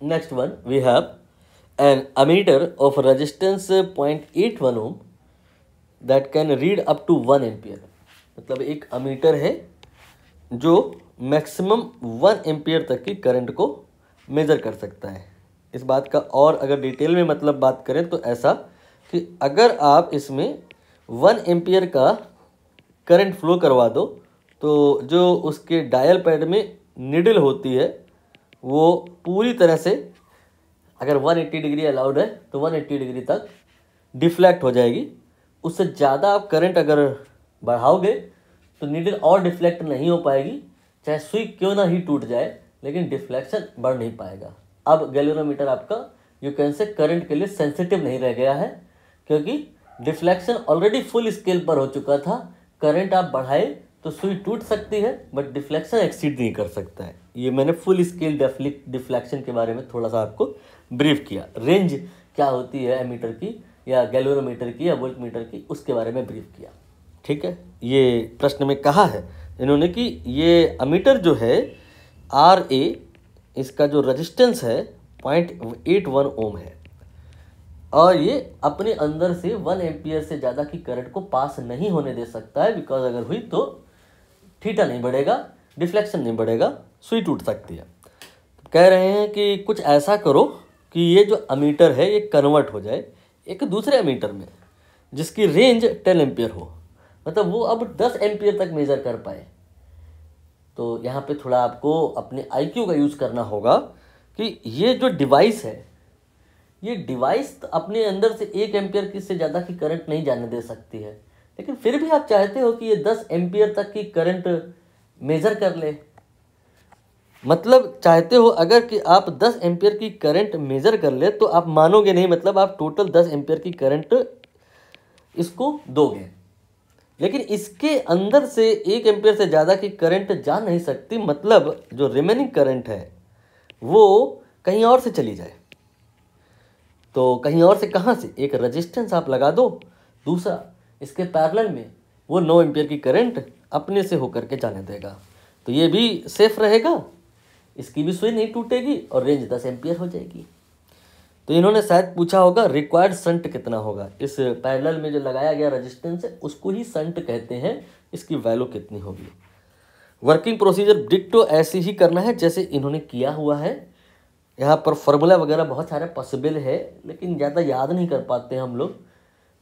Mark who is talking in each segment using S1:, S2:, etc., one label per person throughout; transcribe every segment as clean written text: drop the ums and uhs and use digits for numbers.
S1: next one we have an ammeter of resistance 0.81 ohm that can read up to 1 ampere. मतलब एक ammeter है जो maximum 1 ampere तक की करंट को मेज़र कर सकता है। इस बात का और अगर डिटेल में मतलब बात करें तो ऐसा कि अगर आप इसमें 1 एम्पियर का करंट फ्लो करवा दो तो जो उसके डायल पैड में निडल होती है वो पूरी तरह से, अगर 180 डिग्री अलाउड है तो 180 डिग्री तक डिफ्लेक्ट हो जाएगी। उससे ज़्यादा आप करंट अगर बढ़ाओगे तो नीडल और डिफ्लेक्ट नहीं हो पाएगी, चाहे सुई क्यों ना ही टूट जाए, लेकिन डिफ्लेक्शन बढ़ नहीं पाएगा। अब गैल्वेनोमीटर आपका यू कैन से करंट के लिए सेंसिटिव नहीं रह गया है, क्योंकि डिफ्लेक्शन ऑलरेडी फुल स्केल पर हो चुका था। करंट आप बढ़ाए तो सुई टूट सकती है बट डिफ्लेक्शन एक्सीड नहीं कर सकता है। ये मैंने फुल स्केल डिफ्लेक्शन के बारे में थोड़ा सा आपको ब्रीफ किया। रेंज क्या होती है एमीटर की या गैल्वेनोमीटर की या वोल्टमीटर की, उसके बारे में ब्रीफ किया। ठीक है, ये प्रश्न में कहा है इन्होंने कि ये अमीटर जो है RA, इसका जो रेजिस्टेंस है 0.81 ओम है और ये अपने अंदर से 1 एम्पियर से ज़्यादा की करंट को पास नहीं होने दे सकता है, बिकॉज अगर हुई तो थीटा नहीं बढ़ेगा, डिफ्लेक्शन नहीं बढ़ेगा, सुई टूट सकती है। कह रहे हैं कि कुछ ऐसा करो कि ये जो अमीटर है ये कन्वर्ट हो जाए एक दूसरे अमीटर में जिसकी रेंज 10 एम्पियर हो, मतलब वो अब 10 एम्पियर तक मेज़र कर पाए। तो यहाँ पे थोड़ा आपको अपने IQ का यूज़ करना होगा कि ये जो डिवाइस है, ये डिवाइस तो अपने अंदर से 1 एम्पियर की से ज़्यादा की करंट नहीं जाने दे सकती है, लेकिन फिर भी आप चाहते हो कि ये 10 एम्पियर तक की करंट मेज़र कर ले। मतलब चाहते हो अगर कि आप 10 एम्पियर की करंट मेज़र कर ले तो आप मानोगे नहीं, मतलब आप टोटल 10 एम्पियर की करंट इसको दोगे, लेकिन इसके अंदर से 1 एम्पियर से ज़्यादा की करंट जा नहीं सकती। मतलब जो रिमेनिंग करंट है वो कहीं और से चली जाए। तो कहीं और से कहाँ से? एक रेजिस्टेंस आप लगा दो, दूसरा इसके पैरेलल में वो 9 एम्पियर की करंट अपने से होकर के जाने देगा, तो ये भी सेफ रहेगा, इसकी भी सुई नहीं टूटेगी और रेंज 10 एम्पियर हो जाएगी। तो इन्होंने शायद पूछा होगा रिक्वायर्ड शंट कितना होगा। इस पैरेलल में जो लगाया गया रेजिस्टेंस है उसको ही शंट कहते हैं, इसकी वैल्यू कितनी होगी। वर्किंग प्रोसीजर डिक्टो ऐसे ही करना है जैसे इन्होंने किया हुआ है। यहाँ पर फार्मूला वगैरह बहुत सारे पॉसिबल है, लेकिन ज़्यादा याद नहीं कर पाते हम लोग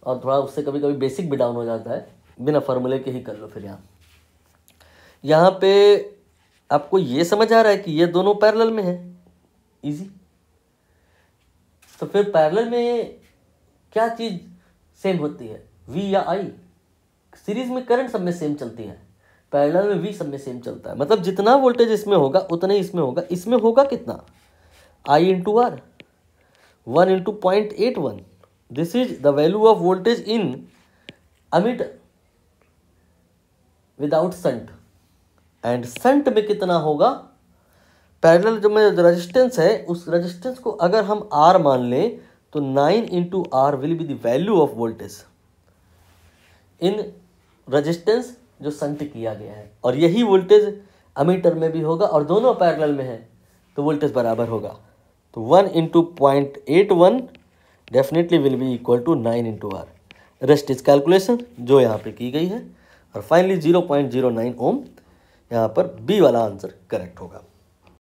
S1: और थोड़ा उससे कभी कभी बेसिक भी डाउन हो जाता है। बिना फार्मूले के ही कर लो। फिर यहाँ पे आपको ये समझ आ रहा है कि ये दोनों पैरेलल में है, इजी। तो फिर पैरेलल में क्या चीज़ सेम होती है, V या I? सीरीज में करंट सब में सेम चलती है, पैरेलल में V सब में सेम चलता है। मतलब जितना वोल्टेज इसमें होगा उतना ही इसमें होगा। इसमें होगा कितना? I into R, 1 into 0.81। This is the value of voltage in ammeter without shunt. And shunt में कितना होगा? पैरेलल जो में रेजिस्टेंस है उस रेजिस्टेंस को अगर हम R मान लें तो 9 into R will be the value of voltage in resistance जो शंट किया गया है, और यही वोल्टेज अमीटर में भी होगा और दोनों पैरेलल में है तो वोल्टेज बराबर होगा। तो 1 into 0.81 definitely will be equal to 9 into R। Rest is calculation जो यहाँ पे की गई है, और फाइनली 0.09 ओम यहाँ पर बी वाला आंसर करेक्ट होगा।